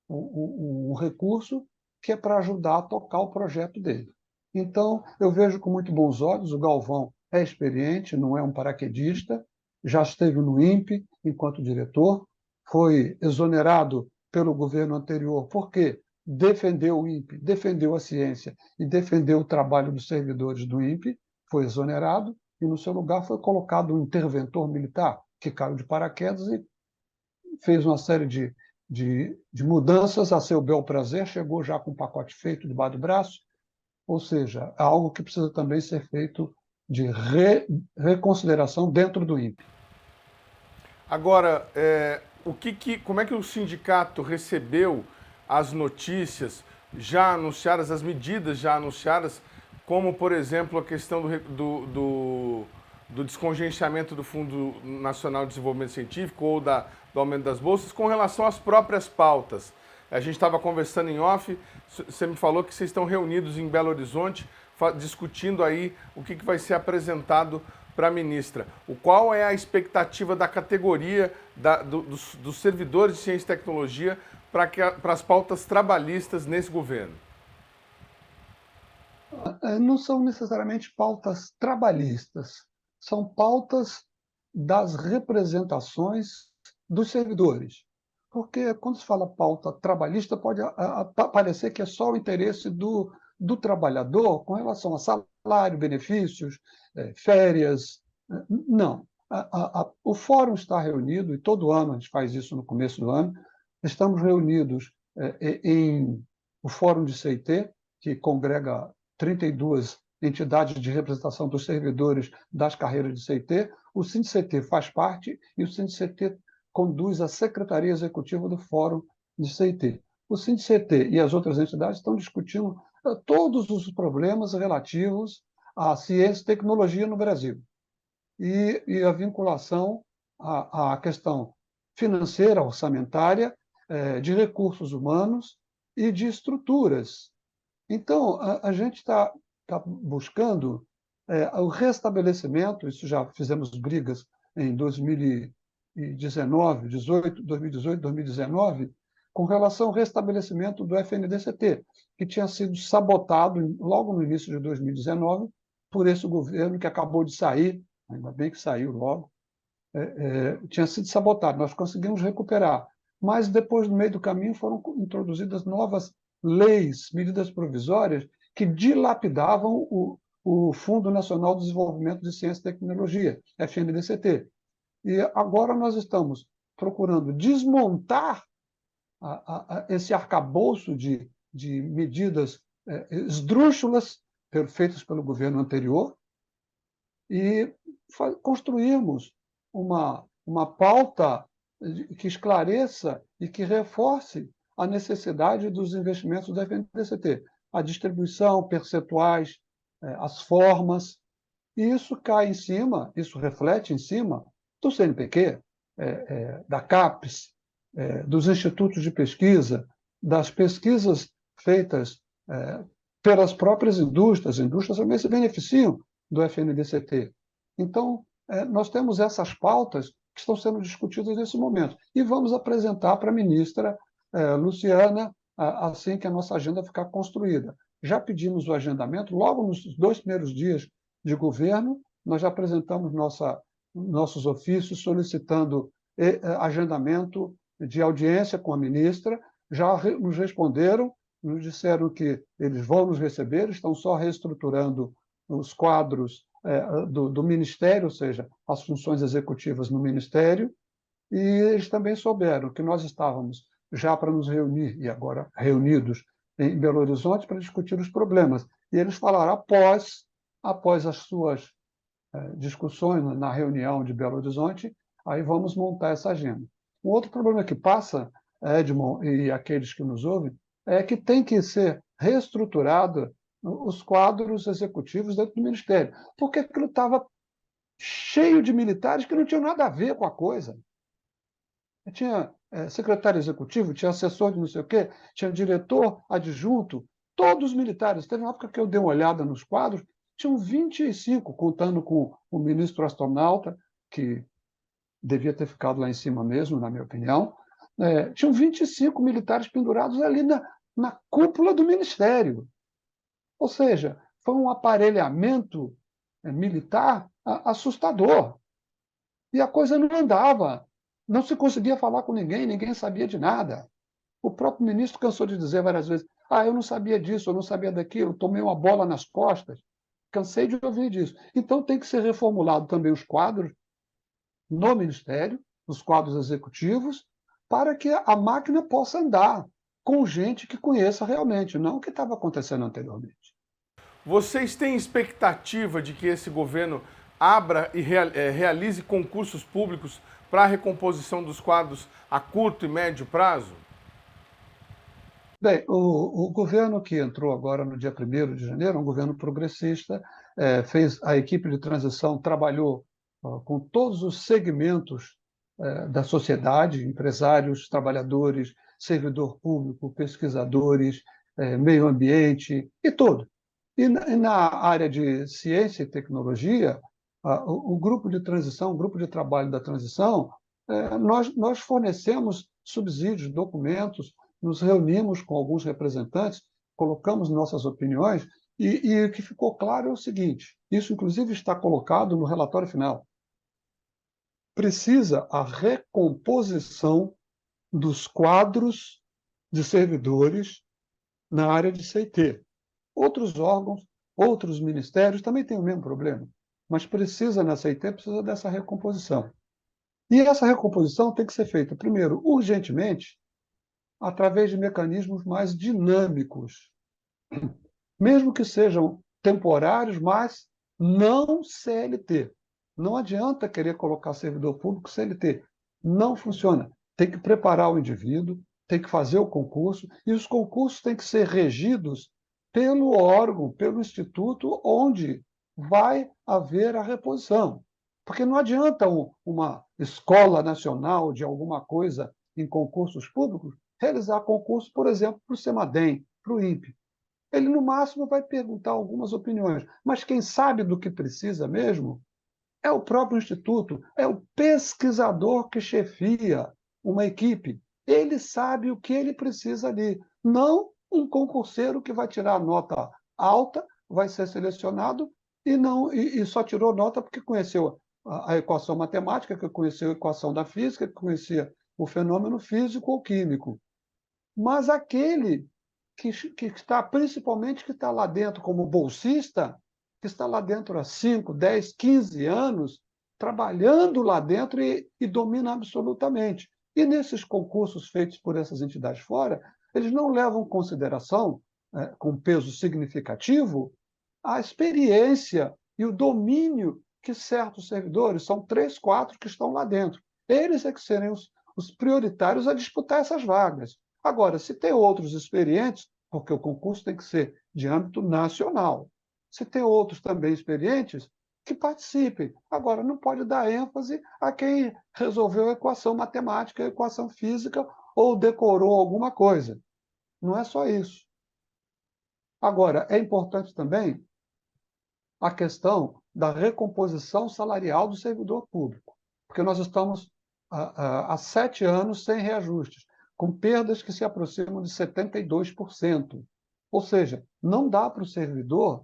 um recurso que é para ajudar a tocar o projeto dele. Então, eu vejo com muito bons olhos, o Galvão é experiente, não é um paraquedista, já esteve no INPE enquanto diretor, foi exonerado pelo governo anterior porque defendeu o INPE, defendeu a ciência e defendeu o trabalho dos servidores do INPE, foi exonerado e no seu lugar foi colocado um interventor militar que caiu de paraquedas e fez uma série de mudanças a seu bel prazer, chegou já com o pacote feito debaixo do braço, ou seja, é algo que precisa também ser feito de reconsideração dentro do INPE. Agora, como é que o sindicato recebeu as notícias já anunciadas, as medidas já anunciadas, como, por exemplo, a questão do descongenciamento do Fundo Nacional de Desenvolvimento Científico ou do aumento das bolsas, com relação às próprias pautas? A gente estava conversando em off, você me falou que vocês estão reunidos em Belo Horizonte, discutindo aí o que vai ser apresentado para a ministra. Qual é a expectativa da categoria dos servidores de ciência e tecnologia para as pautas trabalhistas nesse governo? Não são necessariamente pautas trabalhistas, são pautas das representações dos servidores. Porque quando se fala pauta trabalhista, pode parecer que é só o interesse do trabalhador com relação a salário, benefícios, férias. Não. O fórum está reunido, e todo ano a gente faz isso no começo do ano, estamos reunidos em o Fórum de CIT, que congrega 32 entidades de representação dos servidores das carreiras de CIT. O SINDICT faz parte e o SINDICT conduz a Secretaria Executiva do Fórum de CIT. O SINDICT e as outras entidades estão discutindo todos os problemas relativos à ciência e tecnologia no Brasil e a vinculação a questão financeira, orçamentária, de recursos humanos e de estruturas. Então, a gente está buscando o restabelecimento, isso já fizemos brigas em 2019, 2019, com relação ao restabelecimento do FNDCT, que tinha sido sabotado logo no início de 2019 por esse governo que acabou de sair, ainda bem que saiu logo, tinha sido sabotado. Nós conseguimos recuperar, mas depois, no meio do caminho, foram introduzidas novas leis, medidas provisórias, que dilapidavam o Fundo Nacional de Desenvolvimento de Ciência e Tecnologia, FNDCT. E agora nós estamos procurando desmontar esse arcabouço de medidas esdrúxulas feitas pelo governo anterior e construirmos uma pauta que esclareça e que reforce a necessidade dos investimentos do FNDCT, a distribuição, percentuais, as formas, e isso cai em cima, isso reflete em cima do CNPq, da CAPES, dos institutos de pesquisa, das pesquisas feitas pelas próprias indústrias. As indústrias também se beneficiam do FNDCT. Então, nós temos essas pautas que estão sendo discutidas nesse momento. E vamos apresentar para a ministra Luciana assim que a nossa agenda ficar construída. Já pedimos o agendamento, logo nos 2 primeiros dias de governo, nós já apresentamos nossos ofícios solicitando agendamento de audiência com a ministra, já nos responderam, nos disseram que eles vão nos receber, estão só reestruturando os quadros do Ministério, ou seja, as funções executivas no Ministério, e eles também souberam que nós estávamos já para nos reunir, e agora reunidos em Belo Horizonte, para discutir os problemas. E eles falaram, após as suas discussões na reunião de Belo Horizonte, aí vamos montar essa agenda. Um outro problema que passa, Edmond e aqueles que nos ouvem, é que tem que ser reestruturado os quadros executivos dentro do Ministério, porque aquilo estava cheio de militares que não tinham nada a ver com a coisa. Tinha secretário executivo, tinha assessor de não sei o quê, tinha diretor adjunto, todos militares. Teve uma época que eu dei uma olhada nos quadros, tinham 25, contando com o ministro astronauta, que devia ter ficado lá em cima mesmo, na minha opinião. Tinham 25 militares pendurados ali na cúpula do Ministério. Ou seja, foi um aparelhamento militar assustador. E a coisa não andava. Não se conseguia falar com ninguém, ninguém sabia de nada. O próprio ministro cansou de dizer várias vezes, eu não sabia disso, eu não sabia daquilo, tomei uma bola nas costas. Cansei de ouvir disso. Então tem que ser reformulado também os quadros no Ministério, os quadros executivos, para que a máquina possa andar com gente que conheça realmente, não o que estava acontecendo anteriormente. Vocês têm expectativa de que esse governo abra e realize concursos públicos para a recomposição dos quadros a curto e médio prazo? Bem, o governo que entrou agora no dia 1º de janeiro, um governo progressista, a equipe de transição trabalhou com todos os segmentos da sociedade, empresários, trabalhadores, servidor público, pesquisadores, meio ambiente e tudo. E na área de ciência e tecnologia, o grupo de transição, o grupo de trabalho da transição, nós fornecemos subsídios, documentos, nos reunimos com alguns representantes, colocamos nossas opiniões, e o que ficou claro é o seguinte, isso inclusive está colocado no relatório final. Precisa a recomposição dos quadros de servidores na área de CT. Outros órgãos, outros ministérios também têm o mesmo problema, mas precisa na CT, precisa dessa recomposição. E essa recomposição tem que ser feita, primeiro, urgentemente, através de mecanismos mais dinâmicos, mesmo que sejam temporários, mas não CLT. Não adianta querer colocar servidor público CLT. Não funciona. Tem que preparar o indivíduo, tem que fazer o concurso, e os concursos têm que ser regidos pelo órgão, pelo instituto onde vai haver a reposição. Porque não adianta uma escola nacional de alguma coisa em concursos públicos realizar concurso, por exemplo, para o CEMADEM, para o INPE. Ele, no máximo, vai perguntar algumas opiniões, mas quem sabe do que precisa mesmo é o próprio Instituto, é o pesquisador que chefia uma equipe. Ele sabe o que ele precisa ali, não um concurseiro que vai tirar nota alta, vai ser selecionado e só tirou nota porque conheceu a equação matemática, que conheceu a equação da física, que conhecia o fenômeno físico ou químico. Mas aquele que está, principalmente, que está lá dentro como bolsista, que está lá dentro há 5, 10, 15 anos, trabalhando lá dentro e domina absolutamente. E nesses concursos feitos por essas entidades fora, eles não levam em consideração, com peso significativo, a experiência e o domínio que certos servidores, são 3, 4 que estão lá dentro. Eles é que serem os prioritários a disputar essas vagas. Agora, se tem outros experientes, porque o concurso tem que ser de âmbito nacional, se tem outros também experientes, que participem. Agora, não pode dar ênfase a quem resolveu a equação matemática, a equação física ou decorou alguma coisa. Não é só isso. Agora, é importante também a questão da recomposição salarial do servidor público, porque nós estamos há 7 anos sem reajustes, com perdas que se aproximam de 72%. Ou seja, não dá para o servidor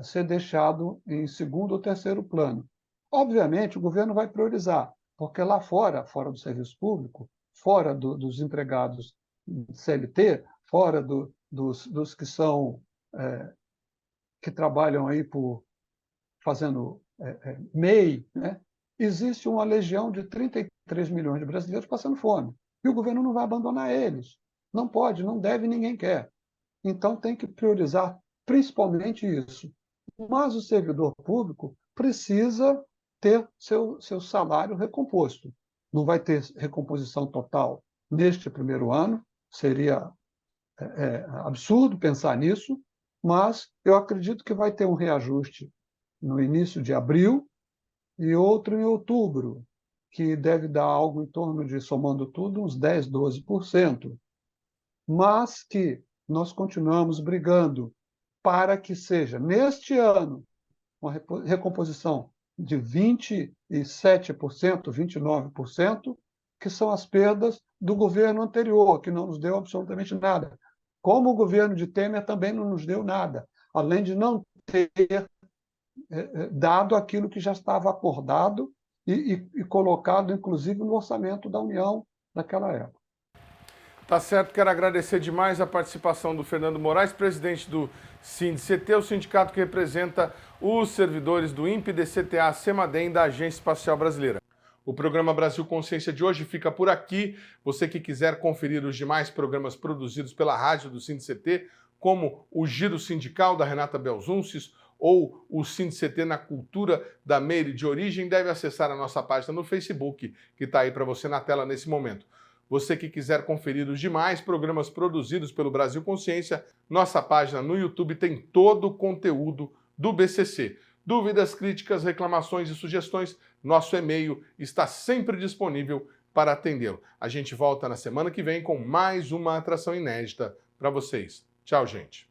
ser deixado em segundo ou terceiro plano. Obviamente, o governo vai priorizar, porque lá fora do serviço público, fora dos empregados CLT, fora dos que são que trabalham aí fazendo MEI, né? Existe uma legião de 33 milhões de brasileiros passando fome. E o governo não vai abandonar eles. Não pode, não deve, ninguém quer. Então tem que priorizar principalmente isso. Mas o servidor público precisa ter seu salário recomposto. Não vai ter recomposição total neste primeiro ano, seria absurdo pensar nisso, mas eu acredito que vai ter um reajuste no início de abril e outro em outubro, que deve dar algo em torno de, somando tudo, uns 10%, 12%. Mas que nós continuamos brigando para que seja, neste ano, uma recomposição de 27%, 29%, que são as perdas do governo anterior, que não nos deu absolutamente nada. Como o governo de Temer também não nos deu nada, além de não ter dado aquilo que já estava acordado e colocado, inclusive, no orçamento da União naquela época. Tá certo, quero agradecer demais a participação do Fernando Moraes, presidente do SINDCT, o sindicato que representa os servidores do INPE, DCTA, CEMADEM, da Agência Espacial Brasileira. O programa Brasil Consciência de hoje fica por aqui. Você que quiser conferir os demais programas produzidos pela rádio do SINDCT, como o Giro Sindical, da Renata Belzunces, ou o SINDCT na Cultura, da Meire de Origem, deve acessar a nossa página no Facebook, que está aí para você na tela nesse momento. Você que quiser conferir os demais programas produzidos pelo Brasil Consciência, nossa página no YouTube tem todo o conteúdo do BCC. Dúvidas, críticas, reclamações e sugestões, nosso e-mail está sempre disponível para atendê-lo. A gente volta na semana que vem com mais uma atração inédita para vocês. Tchau, gente.